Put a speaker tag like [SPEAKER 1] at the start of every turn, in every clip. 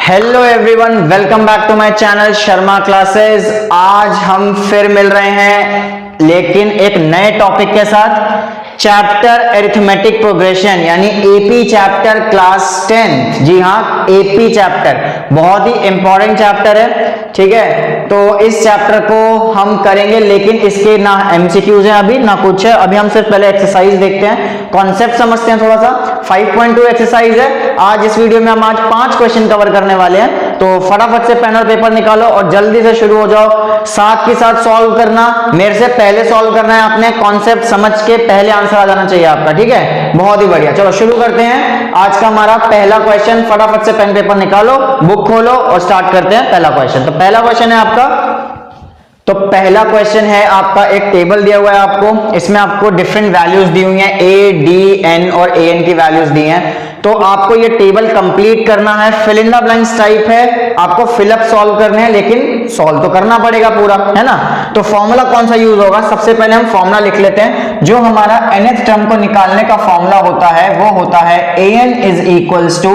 [SPEAKER 1] Hello everyone, welcome back to my channel Sharma classes. आज हम फिर मिल रहे हैं, लेकिन एक नए टॉपिक के साथ। चैप्टर एरिथमेटिक प्रोग्रेशन यानी एपी चैप्टर क्लास 10th। जी हाँ, एपी चैप्टर बहुत ही इंपॉर्टेंट चैप्टर है। ठीक है, तो इस चैप्टर को हम करेंगे, लेकिन इसके ना एमसीक्यूज हैं अभी ना कुछ है। अभी हम सिर्फ पहले एक्सरसाइज देखते हैं, कॉन्सेप्ट समझते हैं थोड़ा सा। 5.2 एक्सरसाइज है। आज इस वीडियो में हम आज 5 क्वेश्चन कवर करने वाले हैं, तो फटाफट से पेन और पेपर निकालो और जल्दी से शुरू हो जाओ। साथ के साथ सॉल्व करना, मेरे से पहले सॉल्व करना है आपने, कॉन्सेप्ट समझ के पहले आंसर आ जाना चाहिए आपका। ठीक है, बहुत ही बढ़िया। चलो शुरू करते हैं। आज का हमारा पहला क्वेश्चन, फटाफट से पेन पेपर निकालो, बुक खोलो और स्टार्ट करते हैं पहला क्वेश्चन। तो पहला क्वेश्चन है आपका, तो पहला क्वेश्चन है आपका, एक टेबल दिया हुआ है आपको, इसमें आपको डिफरेंट वैल्यूज दी हुई हैं, ए डी एन और ए एन की वैल्यूज दी हैं। तो आपको ये टेबल कंप्लीट करना है, fill in the blanks type है, आपको फिलअप सॉल्व करने हैं, लेकिन सॉल्व तो करना पड़ेगा पूरा, है ना। तो फॉर्मूला कौन सा यूज होगा, सबसे पहले हम फॉर्मूला लिख लेते हैं। जो हमारा nth टर्म को निकालने का फॉर्मूला होता है वो होता है an is equals to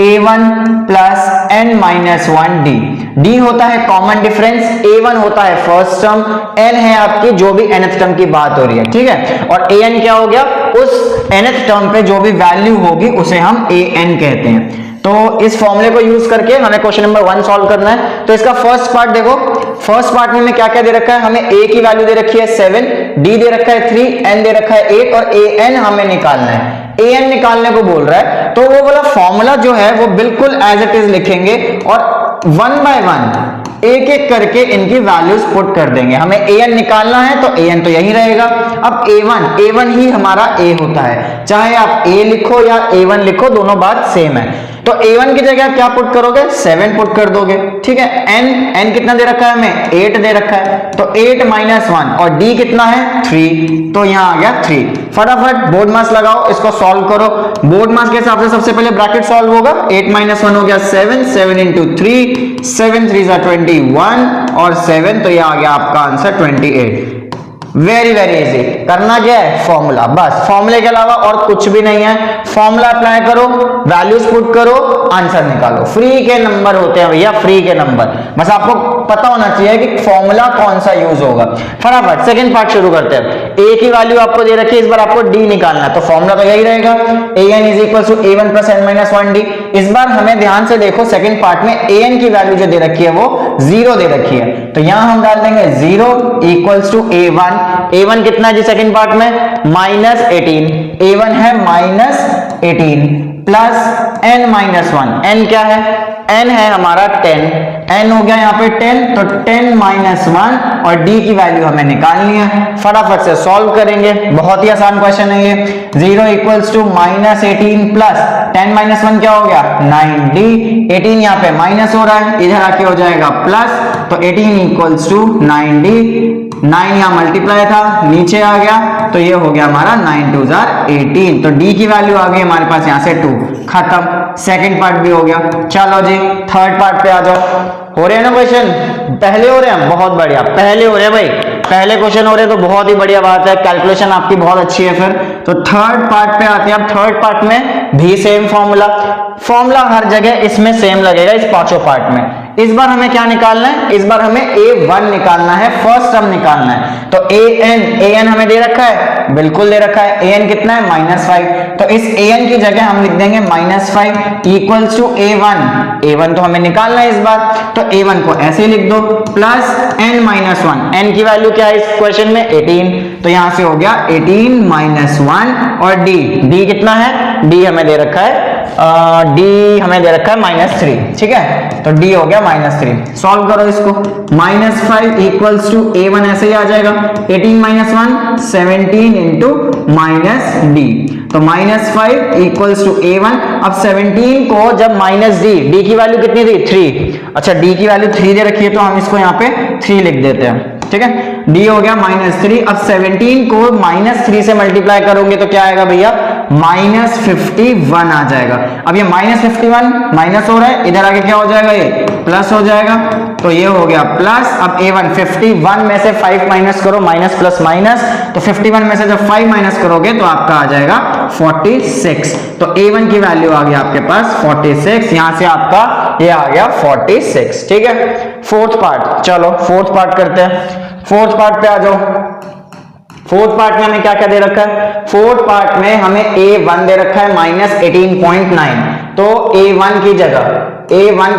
[SPEAKER 1] a1 plus n minus 1 d। d होता है कॉमन डिफरेंस, a1 होता है फर्स्ट टर्म, n है आपकी जो भी nth टर्म की बात हो रही है। ठीक है, और an क्या हो गया, उस nth टर्म पे जो भी वैल्यू होगी उसे हम an कहते हैं। तो इस फॉर्मूले को यूज करके हमें क्वेश्चन नंबर 1 सॉल्व करना है। तो इसका फर्स्ट पार्ट देखो, फर्स्ट पार्ट में क्या क्या दे रखा है, हमें a की वैल्यू दे रखी है 7, d दे रखा है 3, n दे रखा है 8 और an हमें निकालना है। an निकालने को बोल रहा है, तो वो वाला फॉर्मूला जो है वो बिल्कुल एज इट इज लिखेंगे और 1 बाय 1 एक एक करके इनकी वैल्यूज पुट कर देंगे। हमें an निकालना है तो an तो यही रहेगा। अब a1 ही हमारा a होता है, चाहे आप a लिखो या a1 लिखो, दोनों बात सेम है। तो a1 की जगह क्या पुट करोगे, 7 पुट कर दोगे। ठीक है, n कितना दे रखा है हमें, 8 दे रखा है, तो 8 माइनस 1 और d कितना है 3, तो यहां आ गया 3। फटाफट बोर्ड मास लगाओ, इसको सॉल्व करो। बोर्ड मास के हिसाब से सबसे पहले ब्रैकेट सॉल्व होगा, 8 माइनस 1 हो गया 7, 7 इंटू 3, 7 3 जा 21 और 7, तो ये आ गया आपका आंसर 28। Very very easy. करना क्या है, फॉर्मूला, बस फॉर्मूले के अलावा और कुछ भी नहीं है। फॉर्मूला अप्लाई करो, वैल्यूज पुट करो, आंसर निकालो। फ्री के नंबर होते हैं भैया, फ्री के नंबर, बस आपको पता होना चाहिए कि फॉर्मूला कौन सा यूज होगा। फटाफट सेकंड पार्ट शुरू करते हैं। a की वैल्यू आपको दे रखी है, इस बार आपको d निकालना है, तो फॉर्मूला तो यही रहेगा, an is equal to a1 plus n minus 1d। इस बार हमें ध्यान से देखो, सेकंड पार्ट में an की वैल्यू जो दे रखी है वो 0 दे रखी है, तो यहां हम डाल देंगे 0 इक्वल्स टू a1 कितना है जी सेकंड पार्ट में, माइनस 18, a1 है minus 18 plus n minus 1, n क्या है, n है हमारा 10, n हो गया यहाँ पे 10, तो 10 माइनस 1 और d की वैल्यू हमें निकालनी है। फटाफट से सॉल्व करेंगे, बहुत ही आसान क्वेश्चन है ये। 0 equals to minus 18 plus 10 minus 1 क्या हो गया 9d, 18 यहाँ पे माइनस हो रहा है, इधर आके हो जाएगा प्लस, तो 18 इक्वल्स टू 9d, 9 यहाँ मल्टीप्लाई था, नीचे आ गया, तो ये हो गया हमारा 9 2 18, तो d की वैल्यू आ गई हमारे पास यहाँ से 2। खत्म, सेकंड पार्ट भी हो गया। चलो जी थर्ड पार्ट पे आ जाओ। हो रहे हैं ना क्वेश्चन, पहले हो रहे हैं, बहुत बढ़िया, पहले हो रहे हैं भाई, पहले क्वेश्चन हो रहे हैं तो बहुत ही बढ़िया बात है, कैलकुलेशन आपकी बहुत अच्छी है। फिर तो थर्ड पार्ट पे आते हैं। अब थर्ड पार्ट में भी सेम फॉर्मूला हर जगह इसमें सेम लगेगा, इस पांचों पार्ट में। इस बार हमें क्या निकालना है, इस बार हमें a1 निकालना है, फर्स्ट टर्म निकालना है। तो an हमें दे रखा है, बिल्कुल दे रखा है, an कितना है -5, तो इस an की जगह हम लिख देंगे -5 इक्वल्स टू a1 तो हमें निकालना है इस बार, तो a1 को ऐसे लिख दो, प्लस n माइनस 1, n की वैल्यू क्या है इस क्वेश्चन में 18, तो यहां से हो गया 18 माइनस 1 और d कितना है, d हमें दे रखा है d हमें दे रखा है -3। ठीक है, तो d हो गया -3। सॉल्व करो इसको, -5 इक्वल्स टू a1 ऐसे ही आ जाएगा, 18 माइनस 1 17 इंटू माइनस d, तो -5 इक्वल्स टू a1। अब 17 को जब -d की वैल्यू कितनी थी 3, अच्छा d की वैल्यू 3 दे रखी है, तो हम इसको यहाँ पे 3 लिख देते हैं। ठीक है, d हो गया -3। अब 17 को -3 से मल्टीप्लाई करोगे तो क्या आएगा भैया, -51 आ जाएगा। अब ये -51 माइनस हो रहा है, इधर आगे क्या हो जाएगा, ये प्लस हो जाएगा, तो ये हो गया प्लस। अब a1 51 में से 5 माइनस करो, माइनस प्लस माइनस, तो 51 में से जब 5 माइनस करोगे तो आपका आ जाएगा 46। तो A1 की वैल्यू आ गई आपके पास 46, यहां से आपका ये आ गया 46। ठीक है, फोर्थ पार्ट, चलो फोर्थ पार्ट करते हैं। फोर्थ पार्ट पे आ जाओ। फोर्थ पार्ट में हमें क्या क्या दे रखा है? फोर्थ पार्ट में हमें A1 दे रखा है -18.9, तो A1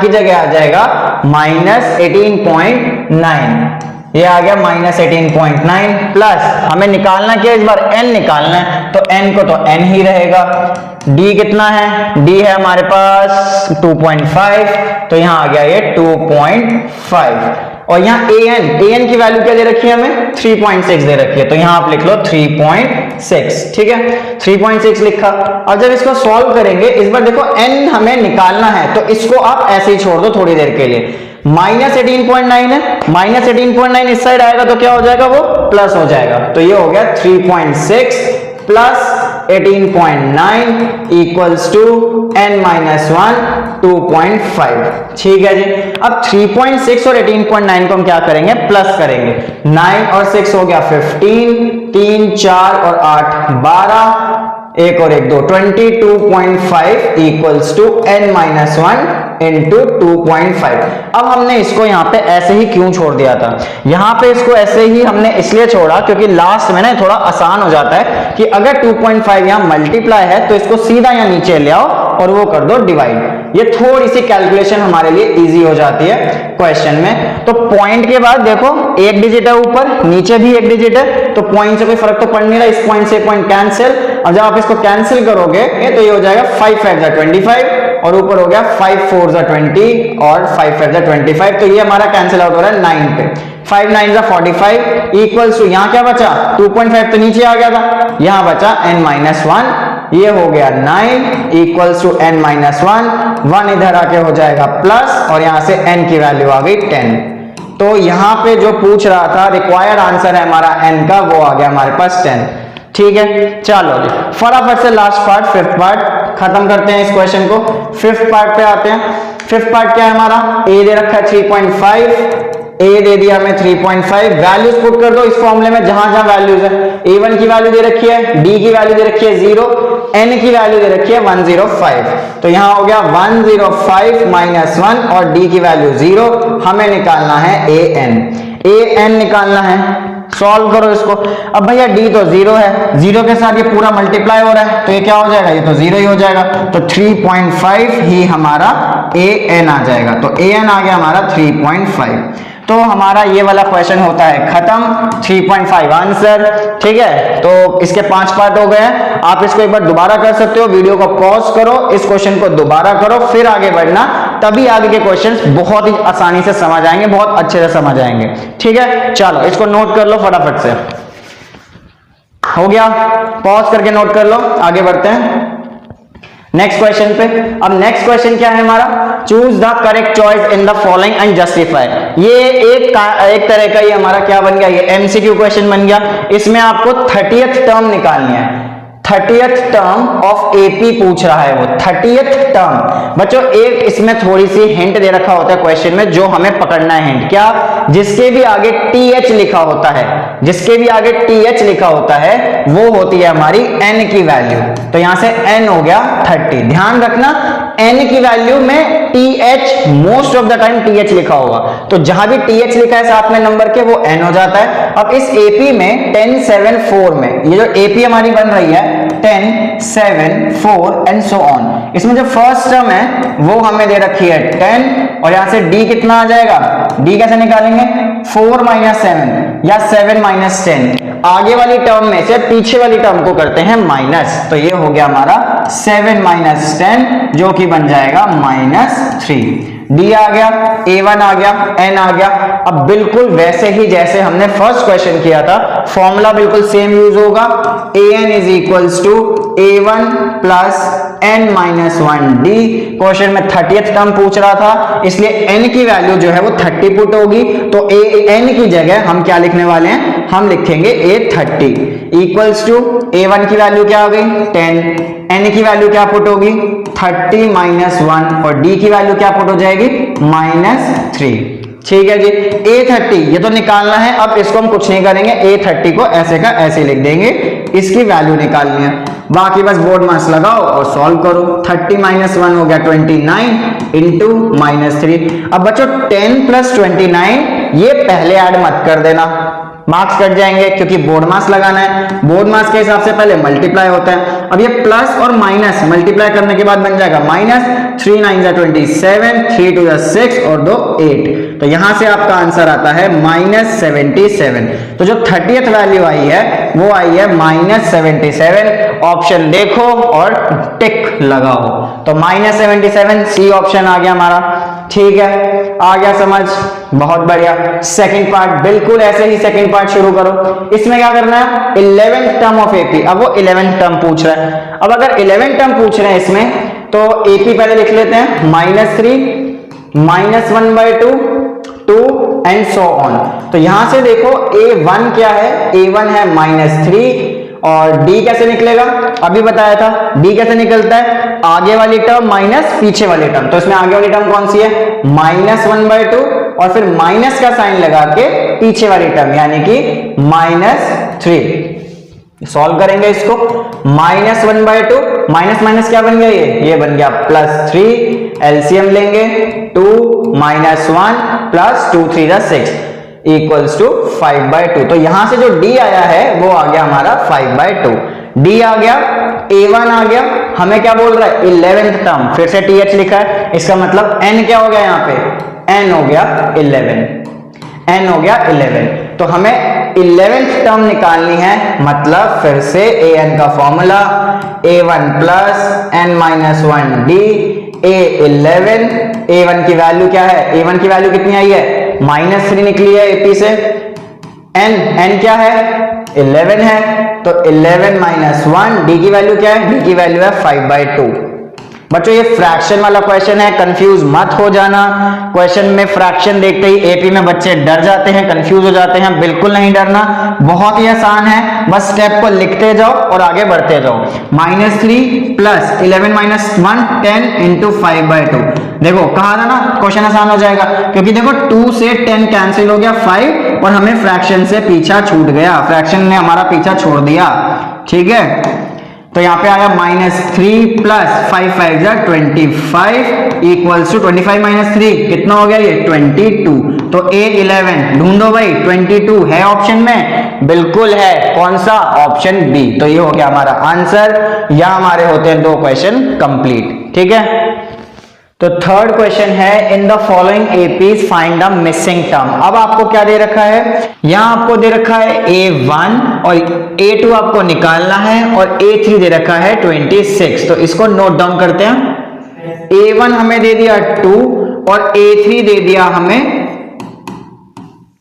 [SPEAKER 1] की जगह आ जाएगा -18.9, ये आ गया -18.9 प्लस हमें निकालना क्या है इस बार? n निकालना है, तो n को तो n ही रहेगा। d कितना है? d है हमारे पास 2.5, तो यहां आ गया ये 2.5। और यहाँ an की वैल्यू क्या दे रखी है हमें? 3.6 दे रखी है, तो यहां आप लिख लो 3.6। ठीक है, 3.6 लिखा। अब जब इसको सॉल्व करेंगे, इस बार देखो n हमें निकालना है, तो इसको आप ऐसे ही छोड़ दो थोड़ी देर के लिए। -18.9 है, -18.9 इस साइड आएगा तो क्या हो जाएगा? वो प्लस हो जाएगा, तो ये हो गया 3.6 प्लस 18.9 इक्वल्स टू n-1 2.5। ठीक है जी। अब 3.6 और 18.9 को हम क्या करेंगे? प्लस करेंगे। 9 और 6 हो गया 15, 3 4 और 8 12, एक और एक 2, 22.5 इक्वल्स टू n-1 इंटू 2.5। अब हमने इसको यहाँ पे ऐसे ही क्यों छोड़ दिया था? यहाँ पे इसको ऐसे ही हमने इसलिए छोड़ा क्योंकि लास्ट में ना थोड़ा आसान हो जाता है कि अगर 2.5 यहाँ मल्टीप्लाई है तो इसको सीधा यहाँ नीचे ले आओ और वो कर दो डिवाइड। ये थोड़ी सी कैलकुलेशन हमारे लिए इजी हो जाती है क्वेश्चन में। तो पॉइंट के बाद देखो एक डिजिट है ऊपर, नीचे भी एक डिजिट है, तो पॉइंट से कोई फर्क तो पड़ नहीं रहा, इस पॉइंट से पॉइंट कैंसिल। अब जब आप इसको कैंसिल करोगे तो ये हो जाएगा 5 5 25 और ऊपर हो गया 5 4 20 और 5 5 25, तो ये हमारा कैंसिल आउट हो रहा है 9 पे। 5 9 45 इक्वल्स टू यहाँ क्या बचा? 2.5 तो नीचे आ गया था, यहाँ बचा n-1, ये हो गया 9 इक्वल्स टू n-1, 1 इधर आके हो जाएगा प्लस और यहां से n की वैल्यू आ गई 10। तो यहां पे जो पूछ रहा था रिक्वायर्ड आंसर है हमारा n का, वो आ गया हमारे पास 10। ठीक है, चलो जी फटाफट से लास्ट पार्ट, फिफ्थ पार्ट खत्म करते हैं इस क्वेश्चन को। फिफ्थ पार्ट पे आते हैं। फिफ्थ पार्ट क्या है हमारा? a दे रखा है 3.5, a दे दिया हमें 3.5, वैल्यूज पुट कर दो इस फॉर्मूले में जहां जहां वैल्यूज है। a1 की वैल्यू दे रखी है, d की वैल्यू दे रखी है 0, n की वैल्यू दे रखी है 105, तो यहां हो गया 105 - 1 और d की वैल्यू 0। हमें निकालना है an निकालना है। सॉल्व करो इसको। अब भैया d तो 0 है, 0 के साथ ये पूरा मल्टीप्लाई हो रहा है, तो ये क्या हो जाएगा? ये तो 0 ही हो जाएगा, तो 3.5 ही हमारा an आ जाएगा। तो an आ गया हमारा 3.5। तो हमारा ये वाला क्वेश्चन होता है खत्म। 3.5 आंसर। ठीक है, तो इसके 5 पार्ट हो गए। आप इसको एक बार दोबारा कर सकते हो, वीडियो को पॉज करो, इस क्वेश्चन को दोबारा करो, फिर आगे बढ़ना, तभी आगे के क्वेश्चंस बहुत ही आसानी से समझ आएंगे, बहुत अच्छे से समझ आएंगे। ठीक है, चलो इसको नोट कर लो फटाफट से। हो गया, पॉज करके नोट कर लो, आगे बढ़ते हैं नेक्स्ट क्वेश्चन पे। अब नेक्स्ट क्वेश्चन क्या है हमारा? Choose the correct choice in the following and justify. ये एक तरह का ये हमारा क्या बन गया? ये एमसीक्यू क्वेश्चन बन गया। इसमें आपको 30th टर्म निकालनी है। 30th टर्म ऑफ एपी पूछ रहा है वो, 30th टर्म। बच्चों एक इसमें थोड़ी सी हिंट दे रखा होता है क्वेश्चन में, जो हमें पकड़ना है हिंट। क्या? जिसके भी आगे टीएच लिखा होता है, जिसके भी आगे टीएच लिखा होता है वो होती है हमारी एन की वैल्यू। तो यहां से एन हो गया 30। ध्यान रखना एन की वैल्यू में TH, most of the time TH लिखा होगा, तो जहां भी टीएच लिखा है साथ में नंबर के वो एन हो जाता है। अब इस एपी में 10 7 4 में ये जो एपी हमारी बन रही है 10 7 4 एंड सो ऑन, इसमें जो फर्स्ट टर्म है वो हमें दे रखी है 10 और यहां से डी कितना आ जाएगा? डी कैसे निकालेंगे? 4 - 7 या 7 - 10। आगे वाली टर्म में से पीछे वाली टर्म को करते हैं माइनस, तो ये हो गया हमारा 7 - 10 जो कि बन जाएगा -3। डी आ गया, A1 आ गया, N आ गया। अब बिल्कुल वैसे ही जैसे हमने फर्स्ट क्वेश्चन किया था, फॉर्मूला बिल्कुल सेम यूज होगा। AN is equals to A1 plus N - 1D। Question में 30th टर्म पूछ रहा था, इसलिए N की वैल्यू जो है वो 30 पुट होगी, तो N की जगह हम क्या लिखने वाले हैं? हम लिखेंगे A30 इक्वल्स टू A1 की वैल्यू क्या हो गई? 10, N की वैल्यू क्या पुट होगी? 30 - 1 और D की वैल्यू क्या पुट हो जाएगी? -3। ठीक है जी। A30 ये तो निकालना है, अब इसको हम कुछ नहीं करेंगे, A30 को ऐसे का ऐसे लिख देंगे, इसकी वैल्यू निकालनी है। बाकी बस बोर्ड मास लगाओ और सॉल्व करो। 30 - 1 हो गया 29 इंटू -3। अब बच्चों 10 + 29 ये पहले ऐड मत कर देना, मार्क्स कट जाएंगे, क्योंकि बोर्ड मास लगाना है। बोर्ड मास के हिसाब से पहले मल्टीप्लाई होता है। अब ये प्लस और माइनस मल्टीप्लाई करने के बाद बन जाएगा -3 9 = 27, 3 2 = 6 और 2 8। तो यहां से आपका आंसर आता है -77। तो जो 30th वैल्यू आई है वो आई है -77। ऑप्शन देखो और टिक लगाओ। तो -77 सी ऑप्शन आ गया हमारा। ठीक है, आ गया समझ, बहुत बढ़िया। सेकंड पार्ट बिल्कुल ऐसे ही सेकंड पार्ट शुरू करो। इसमें क्या करना है, 11th टर्म ऑफ एपी। अब वो 11th टर्म पूछ रहा है। अब अगर 11th टर्म पूछ रहे हैं इसमें, तो एपी पहले लिख लेते हैं, -3 -1/2 2 एंड सो ऑन। तो यहां से देखो A1 क्या है, A1 है -3 और D कैसे निकलेगा, अभी बताया था। D कैसे निकलता है, आगे वाली टर्म माइनस पीछे वाली टर्म। तो इसमें आगे वाली टर्म कौन सी है, -1/2 और फिर माइनस का साइन लगा के पीछे वाली टर्म यानी कि -3। सॉल्व करेंगे इसको, -1/2 माइनस माइनस क्या बन गया, ये बन गया +3। एलसीएम लेंगे 2 - 1 + 2 3 = 6 = 5/2। तो यहां से जो D आया है वो आ गया हमारा 5/2। D आ गया, A1 आ गया, हमें क्या बोल रहा है 11th टर्म, फिर से TH लिखा है, इसका मतलब N क्या हो गया, यहाँ पे N हो गया 11, N हो गया 11। तो हमें 11th टर्म निकालनी है, मतलब फिर से AN का formula A1 + n - 1D A11। A1 की वैल्यू क्या है, A1 की वैल्यू कितनी आई है, -3 निकली है AP से। N क्या है, 11 है, तो 11 - 1 D की वैल्यू क्या है, D की वैल्यू है 5/2। बच्चों ये फ्रैक्शन वाला क्वेश्चन है, कंफ्यूज मत हो जाना। क्वेश्चन में फ्रैक्शन देखते ही एपी में बच्चे डर जाते हैं, कंफ्यूज हो जाते हैं। बिल्कुल नहीं डरना, बहुत ही आसान है, बस स्टेप को लिखते जाओ और आगे बढ़ते जाओ। -3 + 11 - 1 10 × 5/2। देखो कहा था ना क्वेश्चन आसान हो जाएगा, क्योंकि देखो 2 से 10 कैंसिल हो गया, 5 और हमें फ्रैक्शन से पीछा छूट गया, फ्रैक्शन ने हमारा पीछा छोड़ दिया। ठीक है, तो यहां पे आया -3 + 5 5 = 25 = 25 - 3 कितना हो गया, ये 22। तो A11 ढूंढो भाई, 22 है ऑप्शन में, बिल्कुल है, कौन सा, ऑप्शन बी। तो ये हो गया हमारा आंसर। या हमारे होते हैं 2 क्वेश्चन कंप्लीट। ठीक है, तो थर्ड क्वेश्चन है, in the following APs find the missing term. अब आपको क्या दे रखा है, यहां आपको दे रखा है A1 और A2 आपको निकालना है और A3 दे रखा है 26। तो इसको नोट डाउन करते हैं। A1 हमें दे दिया 2 और A3 दे दिया हमें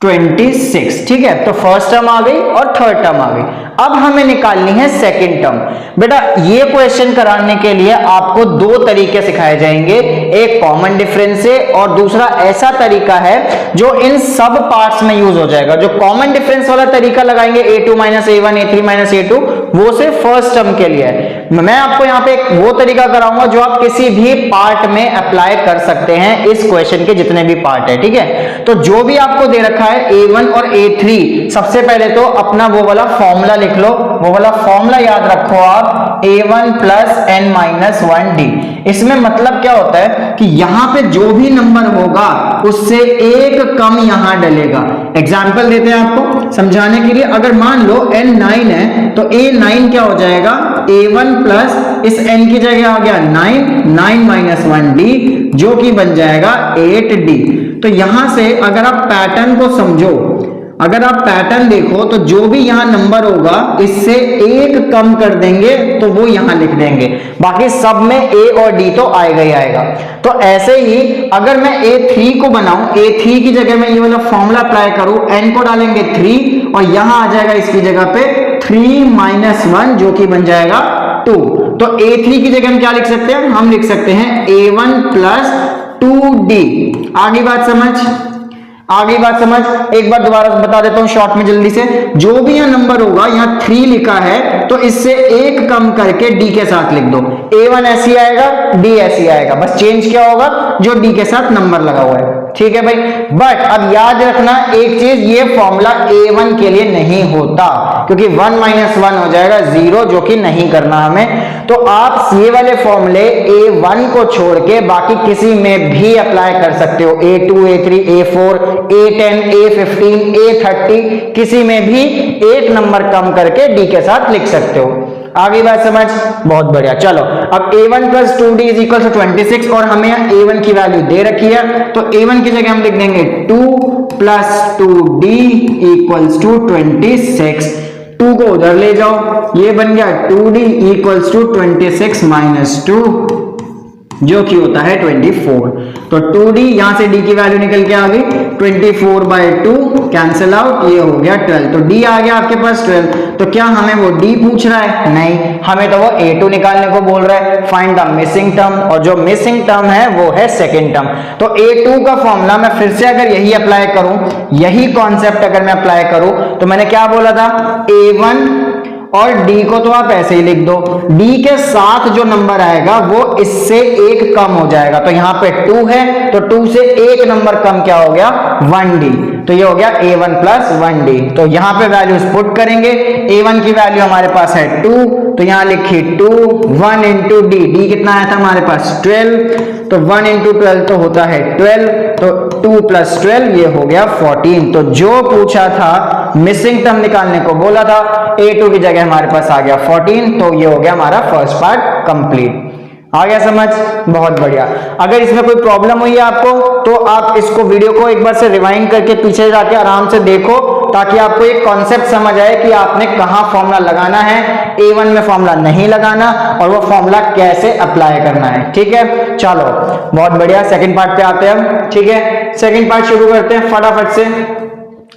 [SPEAKER 1] 26। ठीक है, तो फर्स्ट टर्म आ गई और थर्ड टर्म आ गई। अब हमें निकालनी है सेकंड टर्म। बेटा ये क्वेश्चन कराने के लिए आपको 2 तरीके सिखाए जाएंगे, एक कॉमन डिफरेंस से और दूसरा ऐसा तरीका है जो इन सब पार्ट्स में यूज हो जाएगा। जो कॉमन डिफरेंस वाला तरीका लगाएंगे A2 - A1 A3 - A2, वो सिर्फ फर्स्ट टर्म के लिए है। मैं आपको यहाँ पे वो तरीका कराऊंगा जो आप किसी भी पार्ट में अप्लाई कर सकते हैं, इस क्वेश्चन के जितने भी पार्ट है। ठीक है, तो जो भी आपको दे रखा है A1 और A3, सबसे पहले तो अपना वो वाला फॉर्मूला लिख लो, वो वाला फॉर्मूला याद रखो आप, A1 + n - 1D। इसमें मतलब क्या होता है कि यहां पे जो भी नंबर होगा उससे एक कम यहां डलेगा। एग्जाम्पल देते हैं आपको समझाने के लिए। अगर मान लो n 9 है तो A9 क्या हो जाएगा, A1 + इस n की जगह आ गया 9 - 1D, जो कि बन जाएगा 8D। तो यहां से अगर आप पैटर्न को समझो, अगर आप पैटर्न देखो तो जो भी यहां नंबर होगा इससे एक कम कर देंगे तो वो यहां लिख देंगे, बाकी सब में A और D तो आएगा ही आएगा। तो ऐसे ही अगर मैं A3 को बनाऊं, A3 की जगह मैं ये वाला फॉर्मूला अप्लाई करूं, n को डालेंगे 3 और यहां आ जाएगा इसकी जगह पे 3 - 1 जो कि बन जाएगा 2। तो A3 की जगह हम क्या लिख सकते हैं, हम लिख सकते हैं A1 + 2D। आगे बात समझ, आगे बात समझ, एक बार दोबारा बता देता हूं शॉर्ट में जल्दी से। जो भी यहां नंबर होगा, यहां 3 लिखा है तो इससे एक कम करके D के साथ लिख दो। A1 ऐसी आएगा, D ऐसी आएगा, बस चेंज क्या होगा, जो D के साथ नंबर लगा हुआ है। ठीक है भाई। बट अब याद रखना एक चीज, ये फॉर्मूला A1 के लिए नहीं होता, क्योंकि 1 - 1 हो जाएगा 0, जो कि नहीं करना हमें। तो आप ये वाले फॉर्मूले A1 को छोड़ के बाकी किसी में भी अप्लाई कर सकते हो, A2, A3, A4, A10, A15, A30, किसी में भी एक नंबर कम करके D के साथ लिख सकते हो। आगे बात समझ, बहुत बढ़िया। चलो अब A1 + 2D = 26 और हमें A1 की वैल्यू दे रखी है, तो A1 की जगह हम लिख देंगे 2 + 2D = 26। 2 को उधर ले जाओ, ये बन गया 2D = 26 - 2, जो कि होता है 24। तो 2D यहां से D की वैल्यू निकल के आ गई, 24/2 कैंसिल आउट, ये हो गया 12। तो D आ गया आपके पास 12। तो क्या हमें वो D पूछ रहा है? नहीं, हमें तो वो A2 निकालने को बोल रहा है, फाइंड द मिसिंग टर्म, और जो मिसिंग टर्म है वो है सेकेंड टर्म। तो A2 का फॉर्मूला मैं फिर से अगर यही अप्लाई करूं, यही कॉन्सेप्ट अगर मैं अप्लाई करूं, तो मैंने क्या बोला था, A1 और D को तो आप ऐसे ही लिख दो, D के साथ जो नंबर आएगा वो इससे एक कम हो जाएगा। तो यहां पे 2 है, तो 2 से एक नंबर कम क्या हो गया, 1D। तो ये हो गया A1 + 1D। तो यहां पे वैल्यूज पुट करेंगे, A1 की वैल्यू हमारे पास है 2, तो यहां लिखी 2, 1 × D, D कितना आया था हमारे पास 12, तो 1 × 12 तो होता है 12, तो 2 + 12 ये हो गया 14। तो जो पूछा था मिसिंग टर्म निकालने को बोला था, A2 की जगह हमारे पास आ गया 14। तो ये हो गया हमारा फर्स्ट पार्ट कंप्लीट। आ गया समझ, बहुत बढ़िया। अगर इसमें कोई प्रॉब्लम हुई है आपको, तो आप इसको वीडियो को एक बार से रिवाइंड करके पीछे जाके आराम से देखो, ताकि आपको एक कॉन्सेप्ट समझ आए कि आपने कहां फॉर्मूला लगाना है, A1 में फॉर्मूला नहीं लगाना, और वो फॉर्मूला कैसे अप्लाई करना है। ठीक है, चलो बहुत बढ़िया। सेकंड पार्ट पे आते हैं हम। ठीक है, सेकंड पार्ट शुरू करते हैं फटाफट से।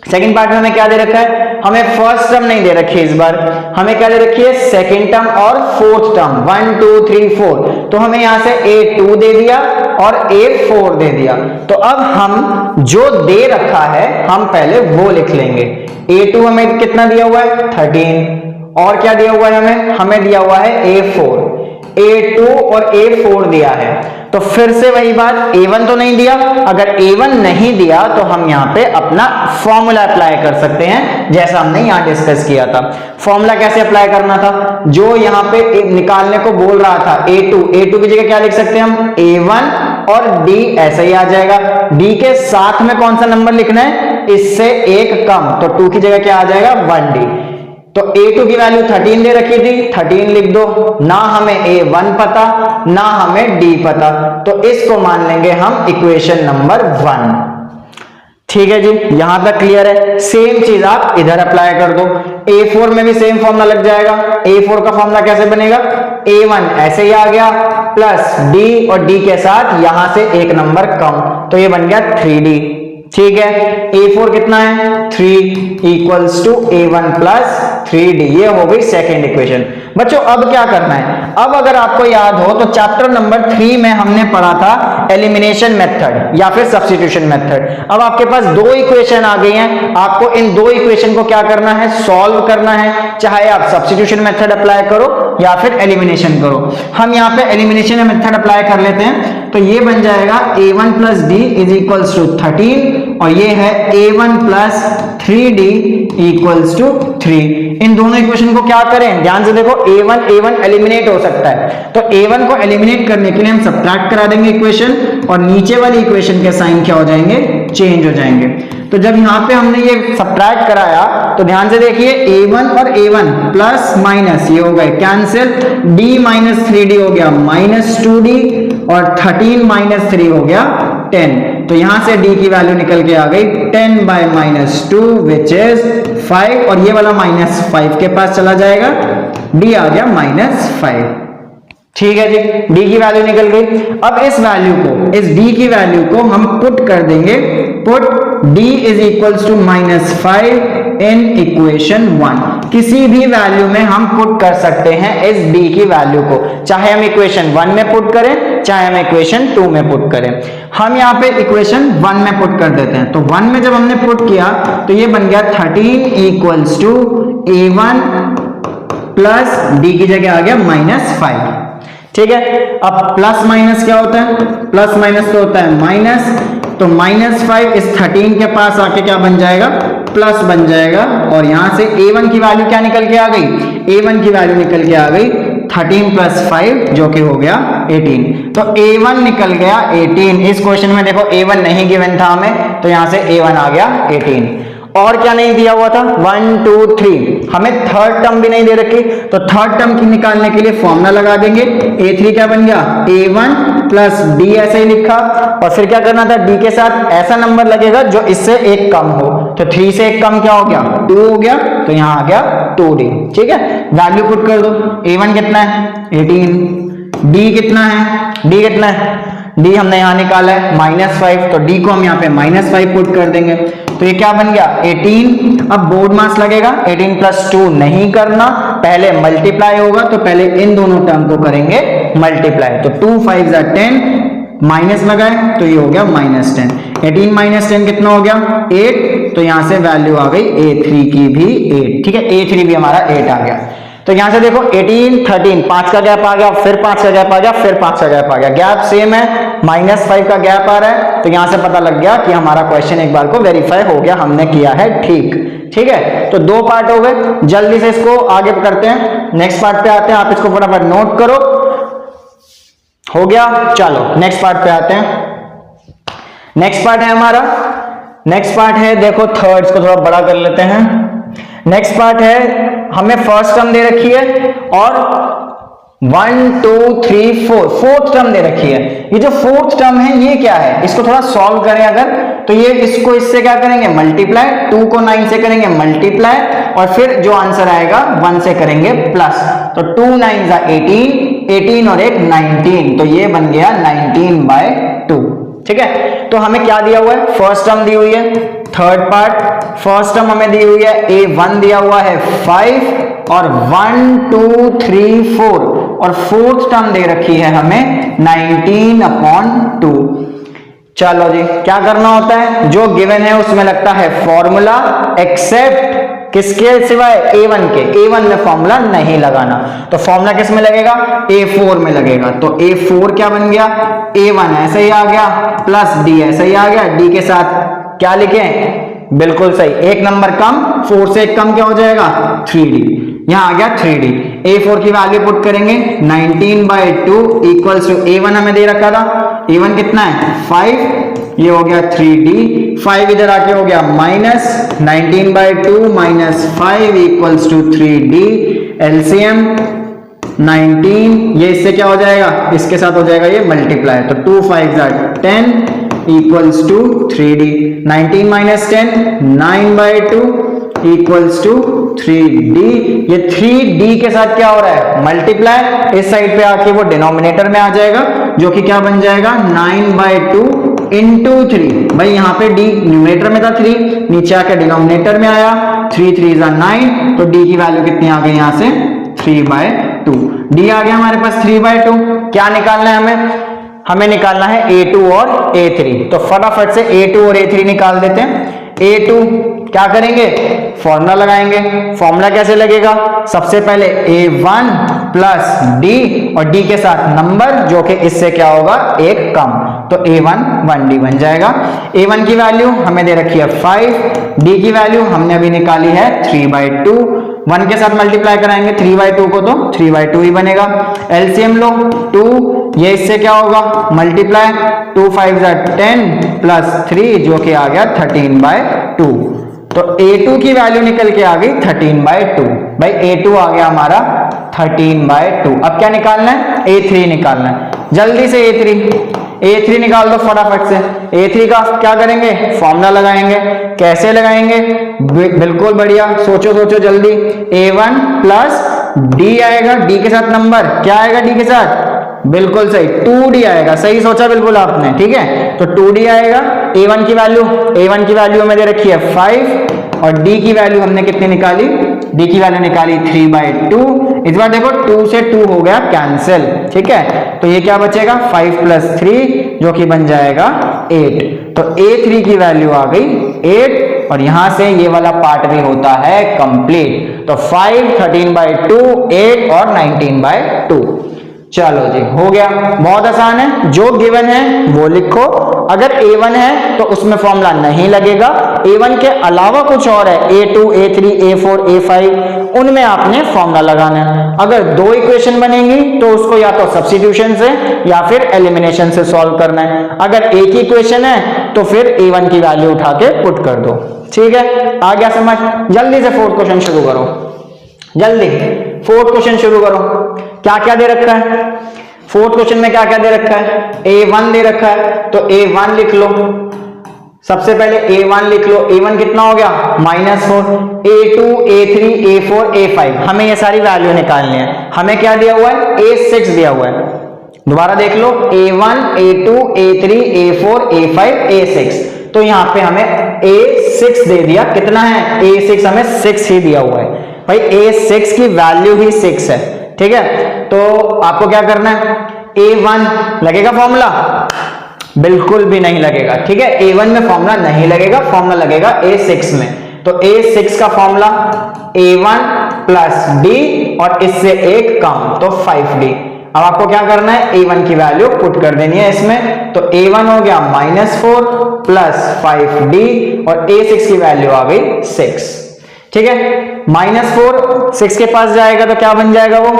[SPEAKER 1] सेकंड पार्ट में हमें क्या दे रखा है, हमें फर्स्ट टर्म नहीं दे रखी है इस बार, हमें क्या दे रखी है, सेकंड टर्म और फोर्थ टर्म, 1 2 3 4। तो हमें यहां से A2 दे दिया और A4 दे दिया। तो अब हम जो दे रखा है हम पहले वो लिख लेंगे। A2 हमें कितना दिया हुआ है, 13, और क्या दिया हुआ है हमें दिया हुआ है A4, A2 और A4 दिया है। तो फिर से वही बात, A1 तो नहीं दिया, अगर A1 नहीं दिया तो हम यहां पे अपना फॉर्मूला अप्लाई कर सकते हैं, जैसा हमने यहां डिस्कस किया था। फॉर्मूला कैसे अप्लाई करना था, जो यहां पे निकालने को बोल रहा था A2 की जगह क्या लिख सकते हैं हम, A1 और D ऐसा ही आ जाएगा। D के साथ में कौन सा नंबर लिखना है, इससे एक कम, तो 2 की जगह क्या आ जाएगा, 1D। तो A2 की वैल्यू 13 दे रखी थी, 13 लिख दो। ना हमें A1 पता, ना हमें D पता, तो इसको मान लेंगे हम इक्वेशन नंबर 1। ठीक है जी, यहां तक क्लियर है। सेम चीज आप इधर अप्लाई कर दो, A4 में भी सेम फॉर्मूला लग जाएगा। A4 का फॉर्मूला कैसे बनेगा, A1 ऐसे ही आ गया, प्लस D, और D के साथ यहां से एक नंबर कम, तो ये बन गया 3D। ठीक है, A4 कितना है, 3 = A1 + 3D। ये हो गई सेकेंड इक्वेशन। बच्चों अब क्या करना है, अब अगर आपको याद हो तो चैप्टर नंबर 3 में हमने पढ़ा था एलिमिनेशन मेथड या फिर सब्स्टिट्यूशन मेथड। अब आपके पास दो इक्वेशन आ गई हैं, आपको इन दो इक्वेशन को क्या करना है, सॉल्व करना है, चाहे आप सब्स्टिट्यूशन मेथड अप्लाई करो या फिर एलिमिनेशन करो। हम यहाँ पे एलिमिनेशन मेथड अप्लाई कर लेते हैं, तो ये बन जाएगा A1 + D = 13, और ये है A1 + 3D = 3। इन दोनों इक्वेशन को क्या करें, ध्यान से देखो, A1 एलिमिनेट हो सकता है, तो A1 को एलिमिनेट करने के लिए हम सब्ट्रैक्ट करा देंगे इक्वेशन, और नीचे वाली इक्वेशन के साइन क्या हो जाएंगे, चेंज हो जाएंगे। तो जब यहां पे हमने ये सब्ट्रैक्ट कराया, तो ध्यान से देखिए, A1 और A1 प्लस माइनस ये हो गए कैंसिल, D - 3D हो गया -2D, और 13 - 3 हो गया 10। तो यहां से D की वैल्यू निकल के आ गई 10/-2 विच इज 5, और ये वाला -5 के पास चला जाएगा, D आ गया -5। ठीक है जी, D की वैल्यू निकल गई। अब इस वैल्यू को, इस D की वैल्यू को हम पुट कर देंगे, पुट D = -5 इन इक्वेशन 1। किसी भी वैल्यू में हम पुट कर सकते हैं इस D की वैल्यू को, चाहे हम इक्वेशन 1 में पुट करें, चाहे हम इक्वेशन 2 में पुट करें। हम यहाँ पे इक्वेशन 1 में पुट कर देते हैं, तो 1 में जब हमने पुट किया तो ये बन गया 13 = A1 + D की जगह आ गया -5। ठीक है, अब प्लस माइनस क्या होता है, प्लस माइनस तो होता है माइनस, तो -5 इस 13 के पास आके क्या बन जाएगा, प्लस बन जाएगा, और यहां से a1 की वैल्यू क्या निकल के आ गई, a1 की वैल्यू निकल के आ गई 13 + 5 जो कि हो गया 18। तो a1 निकल गया 18। इस क्वेश्चन में देखो a1 नहीं गिवन था हमें, तो यहां से a1 आ गया 18। और क्या नहीं दिया हुआ था, 1 2 3, हमें थर्ड टर्म भी नहीं दे रखी, तो थर्ड टर्म की निकालने के लिए फॉर्मूला लगा देंगे। a3 क्या बन गया, a1 + d, ऐसे ही लिखा, और फिर क्या करना था, d के साथ ऐसा नंबर लगेगा जो इससे एक कम हो, तो 3 से एक कम क्या हो गया, 2 हो गया, तो यहां आ गया 2d। ठीक है, वैल्यू पुट कर दो, a1 कितना है 18, d कितना है, d कितना है, d हमने यहां निकाला है -5, तो d को हम यहाँ पे -5 पुट कर देंगे, तो ये क्या बन गया 18। अब बोर्ड मास लगेगा, 18 + 2 नहीं करना, पहले मल्टीप्लाई होगा, तो पहले इन दोनों टर्म को करेंगे मल्टीप्लाई, तो 2 5 = 10, माइनस लगाए तो ये हो गया -10, 18 - 10 कितना हो गया 8, तो यहां से वैल्यू आ गई a3 की भी 8। ठीक है, a3 भी हमारा 8 आ गया। तो यहां से देखो 18 13, 5 का गैप आ गया, फिर 5 का गैप आ गया, फिर 5 का गैप आ गया, गैप सेम है, -5 का गैप आ रहा है, तो यहां से पता लग गया कि हमारा क्वेश्चन एक बार को वेरीफाई हो गया, हमने किया है ठीक। ठीक है, तो 2 पार्ट हो गए, जल्दी से इसको आगे करते हैं, नेक्स्ट पार्ट पे आते हैं, आप इसको फटाफट नोट करो। हो गया, चलो नेक्स्ट पार्ट पे आते हैं। नेक्स्ट पार्ट है हमारा, नेक्स्ट पार्ट है, देखो थर्ड, इसको थोड़ा बड़ा कर लेते हैं। नेक्स्ट पार्ट है, हमें फर्स्ट टर्म दे रखी है और 1 2 3 4 फोर्थ टर्म दे रखी है। ये जो फोर्थ टर्म है ये क्या है, इसको थोड़ा सॉल्व करें अगर, तो ये इसको इससे क्या करेंगे मल्टीप्लाई, 2 को 9 से करेंगे मल्टीप्लाई, और फिर जो आंसर आएगा 1 से करेंगे प्लस, तो 2 9 = 18, 18 और एक 19, तो ये बन गया 19/2। ठीक है, तो हमें क्या दिया हुआ है, फर्स्ट टर्म दी हुई है, थर्ड पार्ट फर्स्ट टर्म हमें दी हुई है, a1 दिया हुआ है 5 और 1 2 3 4, और फोर्थ टर्म दे रखी है हमें 19/2। चलो जी, क्या करना होता है, जो गिवन है उसमें लगता है फॉर्मूला, एक्सेप्ट किसके सिवाय, a1 के, a1 में फॉर्मूला नहीं लगाना, तो फॉर्मूला किस में लगेगा, a4 में लगेगा, तो a4 क्या बन गया, a1 ऐसे ही आ गया, प्लस d ऐसे ही आ गया, d के साथ क्या लिखें, बिल्कुल सही, एक नंबर कम, 4 से एक कम क्या हो जाएगा 3d, यहां आ गया 3d। a4 की वैल्यू पुट करेंगे, 19/2 = a1 हमें दे रखा था, a1 कितना है 5, ये हो गया 3d, 5 इधर आके हो गया -19/2 - 5 = 3d, एलसीएम 19, ये इससे क्या हो जाएगा, इसके साथ हो जाएगा ये मल्टीप्लाई, तो 2 5 = 10 = 3d, 19 - 10 9/2 = 3d, ये 3d के साथ क्या हो रहा है मल्टीप्लाई, इस साइड पे आके वो डिनोमिनेटर में आ जाएगा, जो कि क्या बन जाएगा 9/2 × 3, भाई यहाँ पे d न्यूमरेटर में था 3, नीचे आके डिनोमिनेटर में आया, 3 3 = 9, तो d की वैल्यू कितनी आ गई यहाँ से 3/2, d आ गया हमारे पास 3/2। क्या निकालना है हमें निकालना है a2 और a3, तो फटाफट से a2 और a3 निकाल देते हैं। a2 क्या करेंगे, फॉर्मूला लगाएंगे, फॉर्मूला कैसे लगेगा, सबसे पहले a1 + d, और d के साथ नंबर जो कि इससे क्या होगा एक कम, तो a1 1d बन जाएगा। a1 की वैल्यू हमें दे रखी है 5, d की वैल्यू हमने अभी निकाली है 3/2, 1 के साथ मल्टीप्लाई कराएंगे 3/2 को, तो 3/2 ही बनेगा। एलसीएम लो 2, ये इससे क्या होगा मल्टीप्लाई, 2 5 = 10 + 3 जो कि आ गया 13/2, तो a2 की वैल्यू निकल के आ गई 13/2, भाई a2 आ गया हमारा 13/2। अब क्या निकालना है, a3 निकालना है, जल्दी से a3 निकाल दो फटाफट से। a3 का क्या करेंगे, फॉर्मूला लगाएंगे, कैसे लगाएंगे, बिल्कुल बढ़िया, सोचो जल्दी, a1 + d आएगा, d के साथ नंबर क्या आएगा, d के साथ बिल्कुल सही 2d आएगा, सही सोचा बिल्कुल आपने, ठीक है, तो 2d आएगा। a1 की वैल्यू हमें दे रखी है 5, और d की वैल्यू हमने कितनी निकाली, d की वैल्यू निकाली 3/2, इस बार देखो 2 से 2 हो गया कैंसिल, ठीक है, तो ये क्या बचेगा 5 + 3 जो कि बन जाएगा 8, तो a3 की वैल्यू आ गई 8, और यहां से ये वाला पार्ट भी होता है कंप्लीट, तो 5 13/2 8 और 19/2। चलो जी, हो गया, बहुत आसान है। जो गिवन है वो लिखो। अगर A1 है तो उसमें फॉर्मूला नहीं लगेगा। A1 के अलावा कुछ और है, A2, A3, A4, A5, उनमें आपने फॉर्मूला लगाना है। अगर दो इक्वेशन बनेंगी तो उसको या तो सब्स्टिट्यूशन से या फिर एलिमिनेशन से सॉल्व करना है। अगर एक ही इक्वेशन है तो फिर A1 की वैल्यू उठा के पुट कर दो। ठीक है, आ गया समझ? जल्दी से फोर्थ क्वेश्चन शुरू करो, जल्दी फोर्थ क्वेश्चन शुरू करो। क्या क्या दे रखा है फोर्थ क्वेश्चन में? क्या क्या दे रखा है? A1 दे रखा है, तो A1 लिख लो। सबसे पहले A1 लिख लो। A1 कितना हो गया? -4। A2, A3, A4, A5, हमें ये सारी वैल्यू निकालनी है। हमें क्या दिया हुआ है? A6 दिया हुआ है। दोबारा देख लो, A1, A2, A3, A4, A5, A6। तो यहां पे हमें A6 दे दिया। कितना है? A6 हमें 6 ही दिया हुआ है भाई। A6 की वैल्यू ही 6 है। ठीक है, तो आपको क्या करना है? A1 लगेगा फॉर्मूला? बिल्कुल भी नहीं लगेगा। ठीक है, A1 में फॉर्मूला नहीं लगेगा, फॉर्मूला लगेगा A6 में। तो A6 का फॉर्मूला A1 प्लस D और इससे एक कम, तो 5D। अब आपको क्या करना है? A1 की वैल्यू पुट कर देनी है इसमें। तो A1 हो गया -4 प्लस 5D और A6 की वैल्यू आ गई 6। ठीक है, -4 6 के पास जाएगा तो क्या बन जाएगा? वो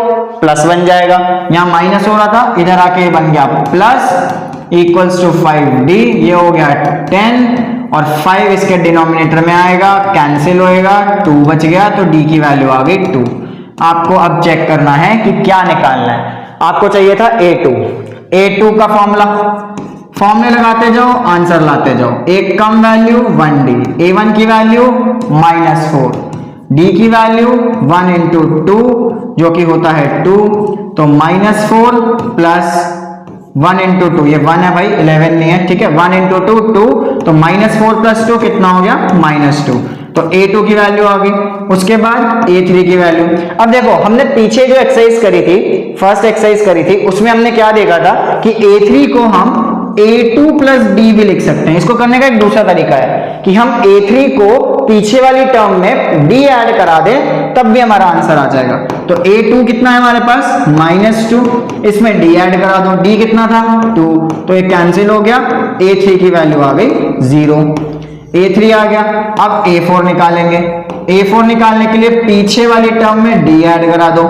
[SPEAKER 1] प्लस बन जाएगा। यहां माइनस हो रहा था, इधर आके बन गया प्लस इक्वल्स टू 5D। ये हो गया 10 और 5 इसके डिनोमिनेटर में आएगा, कैंसिल होएगा, 2 बच गया, तो D की वैल्यू आ गई 2। आपको अब चेक करना है कि क्या निकालना है। आपको चाहिए था A2 का फॉर्मूला। फॉर्मूले लगाते जाओ, आंसर लाते जाओ। एक कम वैल्यू 1D, A1 की वैल्यू -4, D की वैल्यू 1 इंटू 2 जो कि होता है 2, तो -4 प्लस 1 इंटू 2, ये 1 है भाई, 11 नहीं है। ठीक है, 1 इंटू 2 2, तो -4 प्लस 2 कितना हो गया? -2। तो A2 की वैल्यू आ गई। उसके बाद A3 की वैल्यू। अब देखो, हमने पीछे जो एक्सरसाइज करी थी, फर्स्ट एक्सरसाइज करी थी, उसमें हमने क्या देखा था कि A3 को हम A2 प्लस D भी लिख सकते हैं। इसको करने का एक दूसरा तरीका है कि हम A3 को पीछे वाली टर्म में D ऐड करा दें, तब भी हमारा आंसर आ जाएगा। तो A2 कितना है हमारे पास? -2, इसमें D ऐड करा दो। D कितना था? 2, तो ये कैंसिल हो गया। A3 की वैल्यू आ गई 0। A3 आ गया। अब A4 निकालेंगे। A4 निकालने के लिए पीछे वाली टर्म में D ऐड करा दो,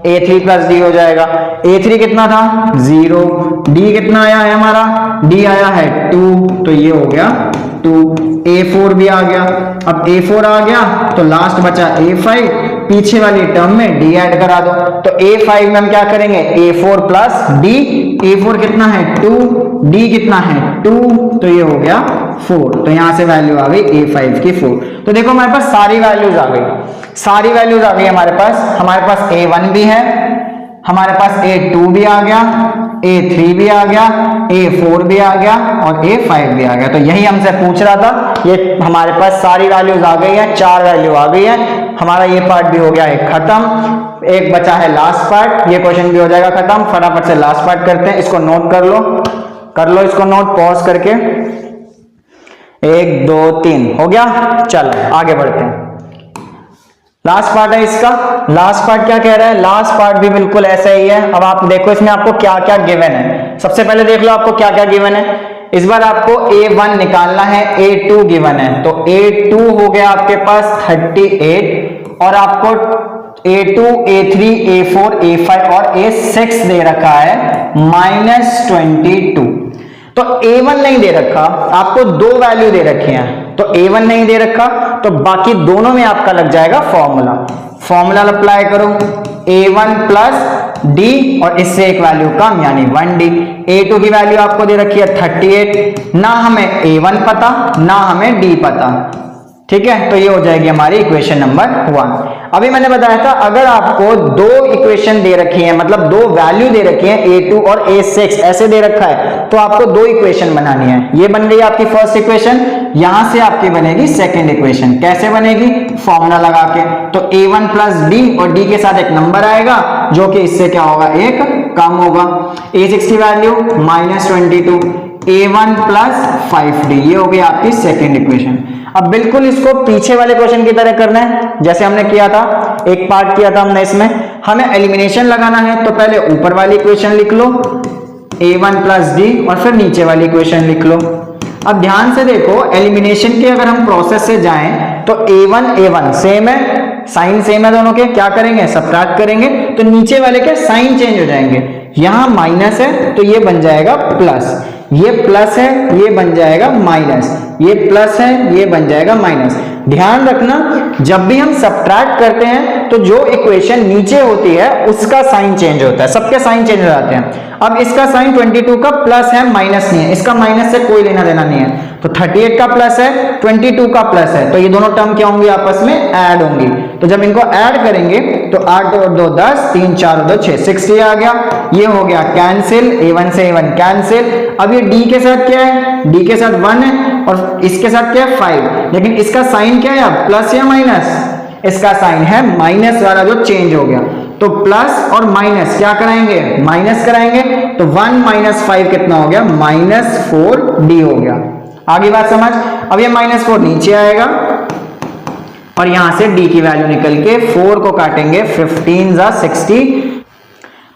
[SPEAKER 1] A3 प्लस D हो जाएगा। A3 कितना था? 0। D कितना आया है हमारा? D आया है 2, तो ये हो गया 2। A4 भी आ गया। अब A4 आ गया तो लास्ट बचा A5, पीछे वाली टर्म में D ऐड करा दो। तो A5 में हम क्या करेंगे? A4 plus D। A4 कितना है? 2, D कितना है? 2, तो ये हो गया 4। तो यहां से वैल्यू आ गई A5 की 4। तो देखो हमारे पास सारी वैल्यूज आ गई, सारी वैल्यूज आ गई हमारे पास A1 भी है, हमारे पास A2 भी आ गया, A3 भी आ गया, A4 भी आ गया और A5 भी आ गया। तो यही हमसे पूछ रहा था। ये हमारे पास सारी वैल्यूज आ गई है, 4 वैल्यू आ गई है। हमारा ये पार्ट भी हो गया है खत्म। एक बचा है लास्ट पार्ट, ये क्वेश्चन भी हो जाएगा खत्म। फटाफट से लास्ट पार्ट करते हैं। इसको नोट कर लो इसको नोट, पॉज करके। 1 2 3 हो गया। चलो आगे बढ़ते हैं। लास्ट पार्ट है इसका। लास्ट पार्ट क्या कह रहा है? लास्ट पार्ट भी बिल्कुल ऐसा ही है। अब आप देखो इसमें आपको क्या क्या गिवन है। सबसे पहले देख लो आपको क्या क्या गिवन है। इस बार आपको A1 निकालना है, A2 गिवन है। तो A2 हो गया आपके पास 38 और आपको A2, A3, A4, A5 और A6 दे रखा है -22। तो A1 नहीं दे रखा, आपको दो वैल्यू दे रखी हैं। तो A1 नहीं दे रखा, तो बाकी दोनों में आपका लग जाएगा फॉर्मूला अप्लाई करो। A1 प्लस D और इससे एक वैल्यू कम यानी 1D। A2 की वैल्यू आपको दे रखी है 38। ना हमें A1 पता ना हमें D पता। ठीक है, तो ये हो जाएगी हमारी इक्वेशन नंबर 1। अभी मैंने बताया था अगर आपको दो इक्वेशन दे रखी है, मतलब दो वैल्यू दे रखी है, A2 और A6 ऐसे दे रखा है, तो आपको दो इक्वेशन बनानी है। ये बन गई आपकी फर्स्ट इक्वेशन, यहां से आपकी बनेगी सेकेंड इक्वेशन। कैसे बनेगी? फॉर्मूला लगा के। तो A1 प्लस D और D के साथ एक नंबर आएगा जो कि इससे क्या होगा? एक कम होगा। A6 की वैल्यू -22, a1 प्लस 5d, ये हो गई आपकी सेकेंड इक्वेशन। अब बिल्कुल इसको पीछे वाले क्वेश्चन की तरह करना है जैसे हमने किया था, एक पार्ट किया था हमने इसमें। हमें एलिमिनेशन लगाना है तो पहले ऊपर वाली इक्वेशन लिख लो a1 प्लस डी और फिर नीचे वाली इक्वेशन लिख लो। अब ध्यान से देखो, एलिमिनेशन के अगर हम प्रोसेस से जाएं तो a1 सेम है, साइन सेम है दोनों के, क्या करेंगे सब्ट्रैक्ट करेंगे तो नीचे वाले के साइन चेंज हो जाएंगे। यहां माइनस है तो ये बन जाएगा प्लस, ये प्लस है ये बन जाएगा माइनस, ये प्लस है ये बन जाएगा माइनस। ध्यान रखना जब भी हम सब्ट्रैक्ट करते हैं तो जो इक्वेशन नीचे होती है उसका साइन चेंज होता है, सबके साइन चेंज हो जाते हैं। अब इसका साइन 22 का प्लस है, माइनस नहीं है, इसका माइनस से कोई लेना देना नहीं है। तो 38 का प्लस है, 22 का प्लस है, तो ये दोनों टर्म क्या होंगी आपस में ऐड होंगी। तो जब इनको ऐड करेंगे तो 8 और 2 10, 3 4 और 2 6, 60 आ गया। ये हो गया कैंसिल, a1 से a1 कैंसिल। अब ये d के साथ क्या है, d के साथ 1 है और इसके साथ क्या है 5, लेकिन इसका साइन क्या है अब प्लस या माइनस, इसका साइन है माइनस वाला जो चेंज हो गया। तो प्लस और माइनस क्या कराएंगे, माइनस कराएंगे, तो 1 माइनस 5 कितना हो गया, -4d हो गया। आगे बात समझ। अब ये -4 नीचे आएगा और यहां से d की वैल्यू निकल के 4 को काटेंगे, 15 × 60,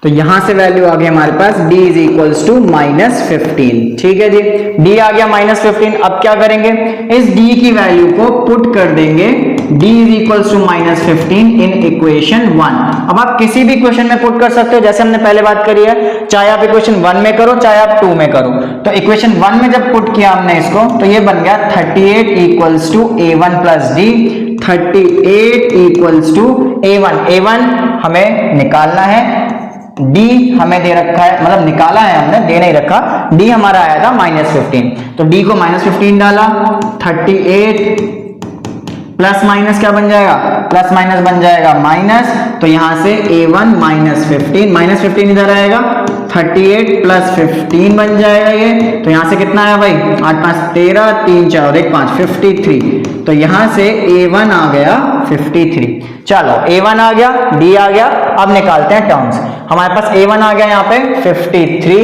[SPEAKER 1] तो यहां से वैल्यू आ गई हमारे पास d इज इक्वल्स टू -15। ठीक है जी, d आ गया -15। अब क्या करेंगे, इस d की वैल्यू को पुट कर देंगे, d is equals to -15 in equation 1। अब आप किसी भी इक्वेशन में पुट कर सकते हो, जैसे हमने पहले बात करी है, चाहे आप इक्वेशन 1 में करो चाहे आप 2 में करो। तो इक्वेशन 1 में जब पुट किया हमने इसको तो ये बन गया 38 equals to a1 plus d, 38 equals to a1 हमें निकालना है, d हमें दे रखा है, मतलब निकाला है हमने, दे नहीं रखा, d हमारा आया था -15, तो d को -15 डाला, 38 प्लस माइनस क्या बन जाएगा, प्लस माइनस बन जाएगा माइनस, तो यहां से a1 -15 इधर आएगा, 38 प्लस 15 बन जाएगा ये, तो यहां से कितना आया भाई, 8 5 13, 3 4 और 1 5, 53। तो यहां से a1 आ गया 53। चलो a1 आ गया, d आ गया, अब निकालते हैं टर्म्स। हमारे पास a1 आ गया यहाँ पे 53,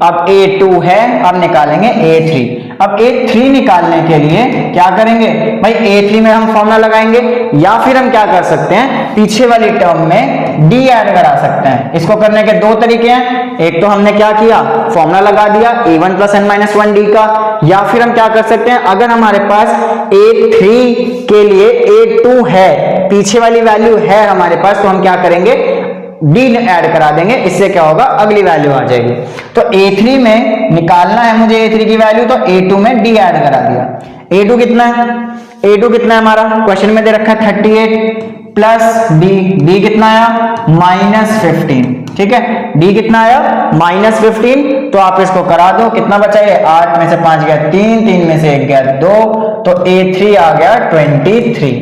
[SPEAKER 1] अब a2 है, अब निकालेंगे a3। अब a3 निकालने के लिए क्या करेंगे भाई, a3 में हम फॉर्मूला लगाएंगे, या फिर हम क्या कर सकते हैं, पीछे वाली टर्म में d ऐड करा सकते हैं। इसको करने के दो तरीके हैं, एक तो हमने क्या किया, फॉर्मूला लगा दिया a1 + n-1d का, या फिर हम क्या कर सकते हैं, अगर हमारे पास a3 के लिए a2 है, पीछे वाली वैल्यू है हमारे पास, तो हम क्या करेंगे, d ऐड करा देंगे, इससे क्या होगा, अगली वैल्यू आ जाएगी। तो a3 में निकालना है मुझे a3 की वैल्यू, तो a2 में d ऐड करा दिया। a2 कितना है, a2 कितना है हमारा, क्वेश्चन में दे रखा है 38 प्लस d कितना आया, -15। ठीक है, d कितना आया, -15, तो आप इसको करा दो, कितना बचा ये, 8 में से 5 गया 3, 3 में से 1 गया 2, तो a3 आ गया 23,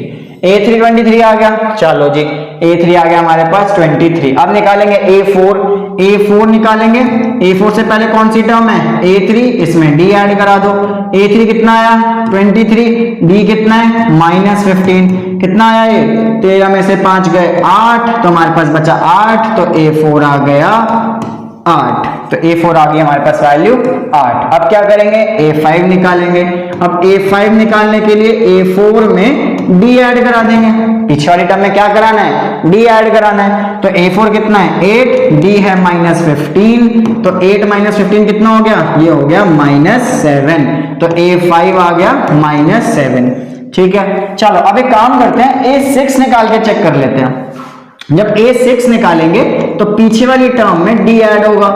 [SPEAKER 1] a3 23 आ गया। चलो जी, a3 आ गया हमारे पास 23। अब निकालेंगे a4 निकालेंगे, a4 से पहले कौन सी टर्म है, a3, इसमें d ऐड करा दो, a3 कितना आया 23, d कितना है -15, कितना आया ये, 13 में से 5 गए 8, तो हमारे पास बचा 8, तो a4 आ गया 8, तो a4 आ गई हमारे पास वैल्यू 8। अब क्या करेंगे, a5 निकालेंगे। अब a5 निकालने के लिए a4 में d ऐड करा देंगे, पीछे वाली टर्म में क्या कराना है, d ऐड कराना है। तो a4 कितना है 8, d है -15, तो 8 -15 कितना हो गया, ये हो गया -7, तो a5 आ गया -7। ठीक है, चलो अब एक काम करते हैं, a6 निकाल के चेक कर लेते हैं। जब a6 निकालेंगे तो पीछे वाली टर्म में d ऐड होगा।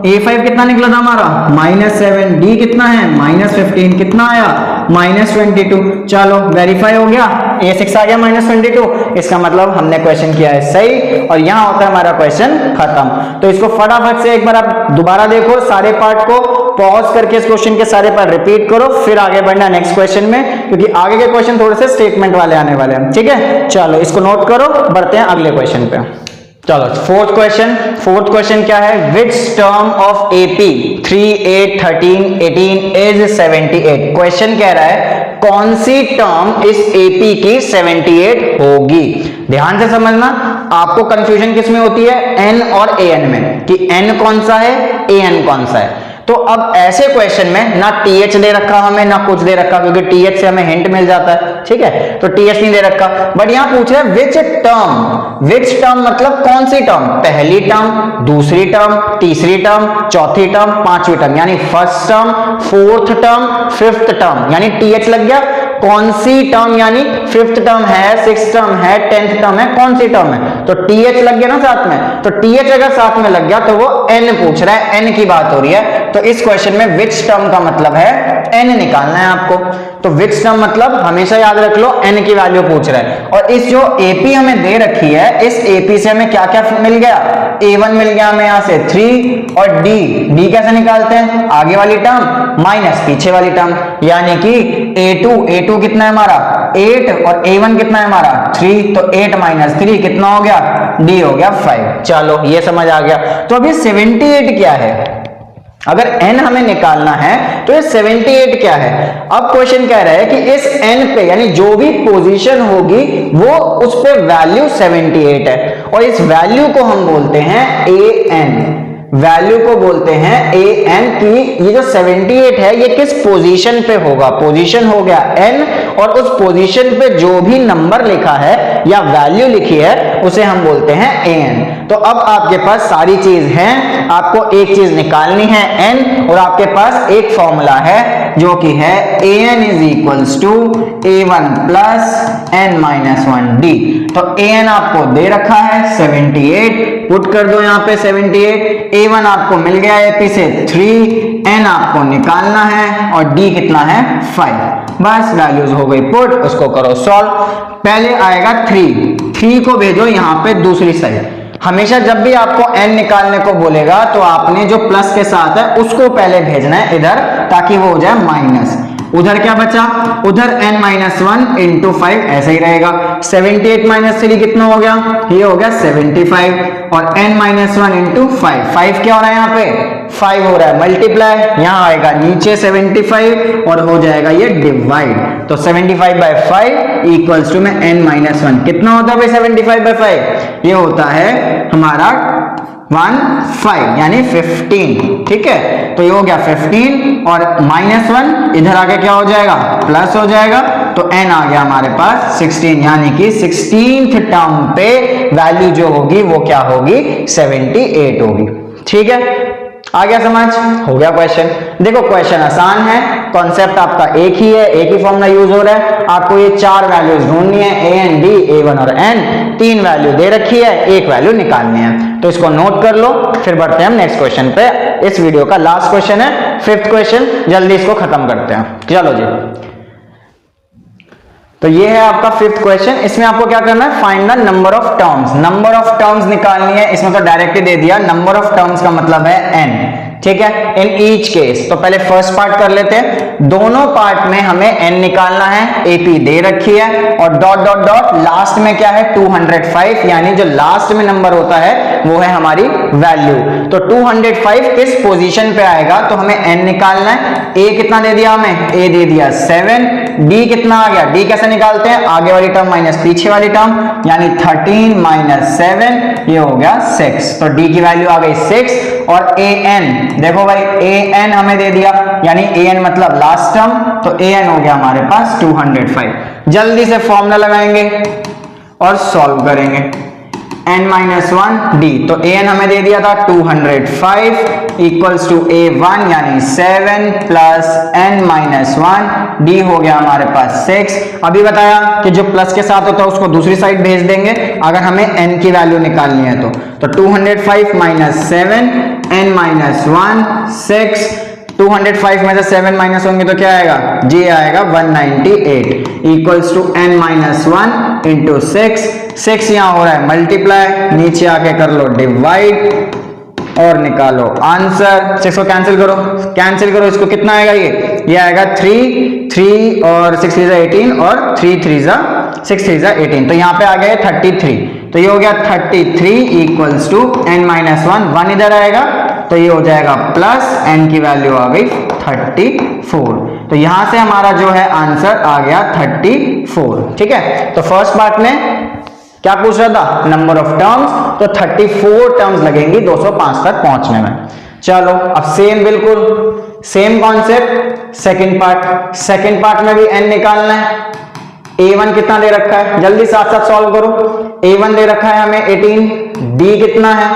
[SPEAKER 1] a5 कितना निकला था हमारा -7, d कितना है -15, कितना आया -22। चलो वेरीफाई हो गया, a6 आ गया -22, इसका मतलब हमने क्वेश्चन किया है सही, और यहां होता है हमारा क्वेश्चन खत्म। तो इसको फटाफट से एक बार आप दोबारा देखो, सारे पार्ट को पॉज करके इस क्वेश्चन के सारे पार्ट रिपीट करो, फिर आगे बढ़ना नेक्स्ट क्वेश्चन में, क्योंकि आगे के क्वेश्चन थोड़े से स्टेटमेंट वाले आने वाले हैं। ठीक है, चलो इसको नोट करो, बढ़ते हैं अगले क्वेश्चन पे। चलो फोर्थ क्वेश्चन क्या है, which term of AP 3 8 13 18 is 78। Question कह रहा है कौन सी टर्म इस AP की 78 होगी। ध्यान से समझना, आपको कंफ्यूजन किस में होती है, n और an में, कि n कौन सा है an कौन सा है। तो अब ऐसे क्वेश्चन में ना टीएच दे रखा हमें ना कुछ दे रखा, क्योंकि टीएच से हमें हिंट मिल जाता है, ठीक है, तो टीएच नहीं दे रखा, बट यहां पूछ रहे हैं विच टर्म मतलब कौन सी टर्म, पहली टर्म, दूसरी टर्म, तीसरी टर्म, चौथी टर्म, पांचवी टर्म, यानी first term, fourth term, fifth term, यानी टीएच लग गया, कौन सी टर्म, यानी फिफ्थ टर्म है, सिक्स्थ टर्म है, टेंथ टर्म है, कौन सी टर्म है, तो टीएच लग गया ना साथ में, तो टीएच अगर साथ में लग गया तो वो एन पूछ रहा है, एन की बात हो रही है, तो इस क्वेश्चन में विच टर्म का मतलब है एन निकालना है आपको, तो विच टर्म मतलब हमेशा याद रख लो एन की वैल्यू पूछ रहा है, और इस जो एपी हमें दे रखी है, इस एपी से हमें क्या क्या मिल गया, a1 मिल गया हमें यहां से 3, और डी कैसे निकालते हैं, आगे वाली टर्म माइनस पीछे वाली टर्म, यानी कि a2 कितना है हमारा 8 और a1 कितना है हमारा 3, तो 8 माइनस 3 कितना हो गया, डी हो गया 5। चलो ये समझ आ गया। तो अभी 78 क्या है, अगर n हमें निकालना है तो ये 78 क्या है। अब क्वेश्चन कह रहा है कि इस n पे यानी जो भी पोजीशन होगी वो उस पे वैल्यू 78 है, और इस वैल्यू को हम बोलते हैं an, वैल्यू को बोलते हैं an की ये जो 78 है ये किस पोजीशन पे होगा, पोजीशन हो गया n, और उस पोजीशन पे जो भी नंबर लिखा है या वैल्यू लिखी है उसे हम बोलते हैं an। तो अब आपके पास सारी चीज है, आपको एक चीज निकालनी है n, और आपके पास एक फॉर्मूला है जो कि है an is equals to a1 plus n-1d। तो an आपको दे रखा है 78, पुट कर दो यहाँ पे 78, a1 आपको मिल गया एपी से 3, n आपको निकालना है और d कितना है 5, बस वैल्यूज हो गई पुट, उसको करो सॉल्व। पहले आएगा 3 को भेजो यहाँ पे दूसरी साइड। हमेशा जब भी आपको n निकालने को बोलेगा तो आपने जो प्लस के साथ है उसको पहले भेजना है इधर, ताकि वो हो जाए माइनस। उधर क्या बचा, उधर n-1 इंटू 5 ऐसे ही रहेगा। 78 माइनस 3 कितना हो गया, ये हो गया 75, और n-1 इंटू 5 क्या हो रहा है यहाँ पे 5 हो रहा है, मल्टीप्लाई यहाँ आएगा नीचे 75 और हो जाएगा ये डिवाइड, तो 75/5 इक्वल्स टू में n-1 कितना होता है भाई 75/5, ये होता है हमारा 15 यानी 15, ठीक है, तो ये हो गया 15 और -1 इधर आके क्या हो जाएगा प्लस हो जाएगा, तो n आ गया हमारे पास 16, यानी कि 16th टर्म पे वैल्यू जो होगी वो क्या होगी 78 होगी। ठीक है, आ गया समझ, हो गया क्वेश्चन। देखो क्वेश्चन आसान है, कॉन्सेप्ट आपका एक ही है, एक ही फॉर्मूला यूज हो रहा है। आपको ये 4 वैल्यूज ढूंढनी है, a n d a1 और n, 3 वैल्यू दे रखी है, एक वैल्यू निकालनी है, तो इसको नोट कर लो। फिर बढ़ते हैं हम नेक्स्ट क्वेश्चन पे। इस वीडियो का लास्ट क्वेश्चन है, 5th क्वेश्चन, जल्दी इसको खत्म करते हैं। चलो जी, तो ये है आपका 5th क्वेश्चन। इसमें आपको क्या करना है, find the number of terms. Number of terms निकालनी है, इसमें तो डायरेक्ट ही दे दिया, नंबर ऑफ टर्म्स का मतलब है n, ठीक है, इन ईच केस। तो पहले फर्स्ट पार्ट कर लेते हैं, दोनों पार्ट में हमें n निकालना है, एपी दे रखी है, और डॉट डॉट डॉट लास्ट में क्या है 205, यानी जो लास्ट में नंबर होता है वो है हमारी वैल्यू। तो 205 किस पोजीशन पे आएगा, तो हमें n निकालना है। a कितना दे दिया हमें, a दे दिया 7, d कितना आ गया, d कैसे निकालते हैं, आगे वाली टर्म माइनस पीछे वाली टर्म, यानी 13 माइनस 7, ये हो गया 6, तो d की वैल्यू आ गई 6। और an, देखो भाई an हमें दे दिया, यानी an मतलब लास्ट टर्म, तो an हो गया हमारे पास 205। जल्दी से फॉर्मूला लगाएंगे और सॉल्व करेंगे, n-1 d, तो an हमें दे दिया था 205 इक्वल्स टू a1 यानी 7 प्लस n-1, d हो गया हमारे पास 6। अभी बताया कि जो प्लस के साथ होता है उसको दूसरी साइड भेज देंगे अगर हमें n की वैल्यू निकालनी है तो 205 माइनस 7 n-1 6, 205 में से 7 माइनस होंगे तो क्या आएगा, जी आएगा 198 इक्वल्स टू n-1 इंटू 6 यहां हो रहा है मल्टीप्लाई, नीचे आके कर लो डिवाइड और निकालो आंसर। 6 को कैंसिल करो, इसको कितना आएगा, ये आएगा 3 और 6 3 18 और 6 3 18, तो यहाँ पे आ गया 33, तो ये हो गया 33 इक्वल्स टू n-1, 1 इधर आएगा तो ये हो जाएगा प्लस n की वैल्यू आ गई 34, तो यहां से हमारा जो है आंसर आ गया 34। ठीक है, तो फर्स्ट पार्ट में क्या पूछ रहा था, नंबर ऑफ टर्म्स, तो 34 टर्म्स लगेंगी 205 तक पहुंचने में। चलो अब सेम, बिल्कुल सेम कॉन्सेप्ट सेकंड पार्ट में भी n निकालना है। a1 कितना दे रखा है, जल्दी साथ साथ सॉल्व करो। a1 दे रखा है हमें 18, d कितना है,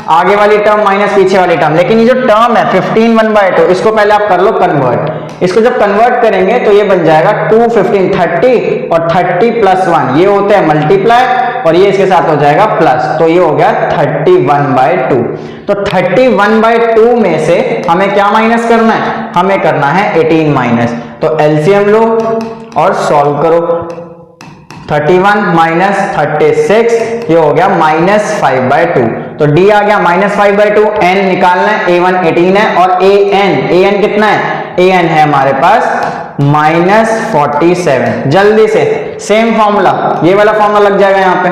[SPEAKER 1] आगे वाली टर्म माइनस पीछे वाली टर्म, लेकिन ये जो टर्म है 15 1/2, इसको पहले आप कर लो कन्वर्ट। इसको जब कन्वर्ट करेंगे तो ये बन जाएगा 2 15 30 और 30 + 1 ये होते हैं मल्टीप्लाई और ये इसके साथ हो जाएगा प्लस, तो ये हो गया 31/2। तो 31/2 में से हमें क्या माइनस करना है, हमें करना है 18 माइनस। तो एलसीएम लो और सॉल्व करो। 31 माइनस 36 ये हो गया -5/2। तो d आ गया -5/2। n निकालना है, a1 18 है और an कितना है, an है हमारे पास -47। जल्दी से सेम फॉर्मूला, ये वाला फॉर्मूला लग जाएगा, यहाँ पे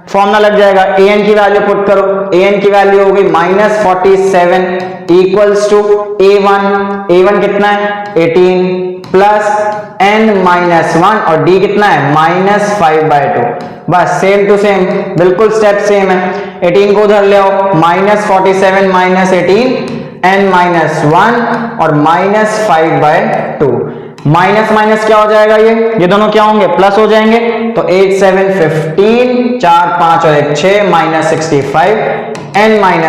[SPEAKER 1] फॉर्मूला लग जाएगा। an की वैल्यू पुट करो, an की वैल्यू हो गई -47 इक्वल्स टू a1 कितना है 18 प्लस n-1 और d कितना है -5/2। बस सेम टू सेम, बिल्कुल स्टेप सेम है। 18 को उधर ले आओ, -47 - 18 n-1 और -5/2। माइनस माइनस क्या हो जाएगा, ये दोनों क्या होंगे, प्लस हो जाएंगे। तो 8 7 15 4 5 और 1 6 -65 n-1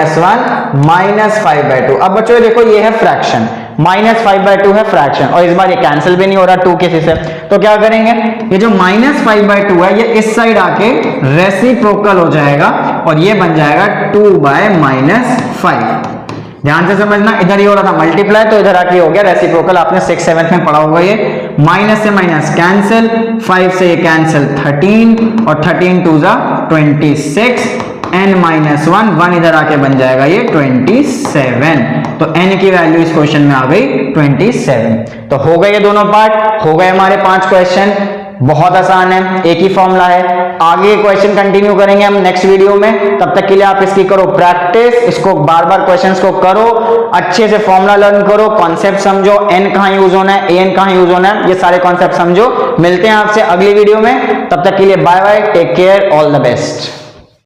[SPEAKER 1] -5/2। अब बच्चों देखो ये है फ्रैक्शन, -5/2 है फ्रैक्शन और इस बार ये कैंसिल भी नहीं हो रहा 2 किसी से, तो क्या करेंगे, ये जो -5/2 है ये इस साइड आके रेसिप्रोकल हो जाएगा और ये बन जाएगा 2/-5। ध्यान से समझना, इधर ये हो रहा था मल्टीप्लाई तो इधर आके हो गया रेसिप्रोकल। आपने 6 7 में पढ़ा होगा। ये माइनस से माइनस कैंसिल, 5 से ये कैंसिल 13 और 13 2 26 n-1 1 इधर आके बन जाएगा ये 27। तो n की वैल्यू इस क्वेश्चन में आ गई 27। तो हो गए ये दोनों पार्ट, हो गए हमारे 5 क्वेश्चन। बहुत आसान है, एक ही फॉर्मूला है। आगे क्वेश्चन कंटिन्यू करेंगे हम नेक्स्ट वीडियो में, तब तक के लिए आप इसकी करो प्रैक्टिस, इसको बार बार क्वेश्चंस को करो, अच्छे से फॉर्मूला लर्न करो, कॉन्सेप्ट समझो, n कहां यूज होना है, an कहां यूज होना है, ये सारे कॉन्सेप्ट समझो। मिलते हैं आपसे अगली वीडियो में, तब तक के लिए bye bye, take care, all the best.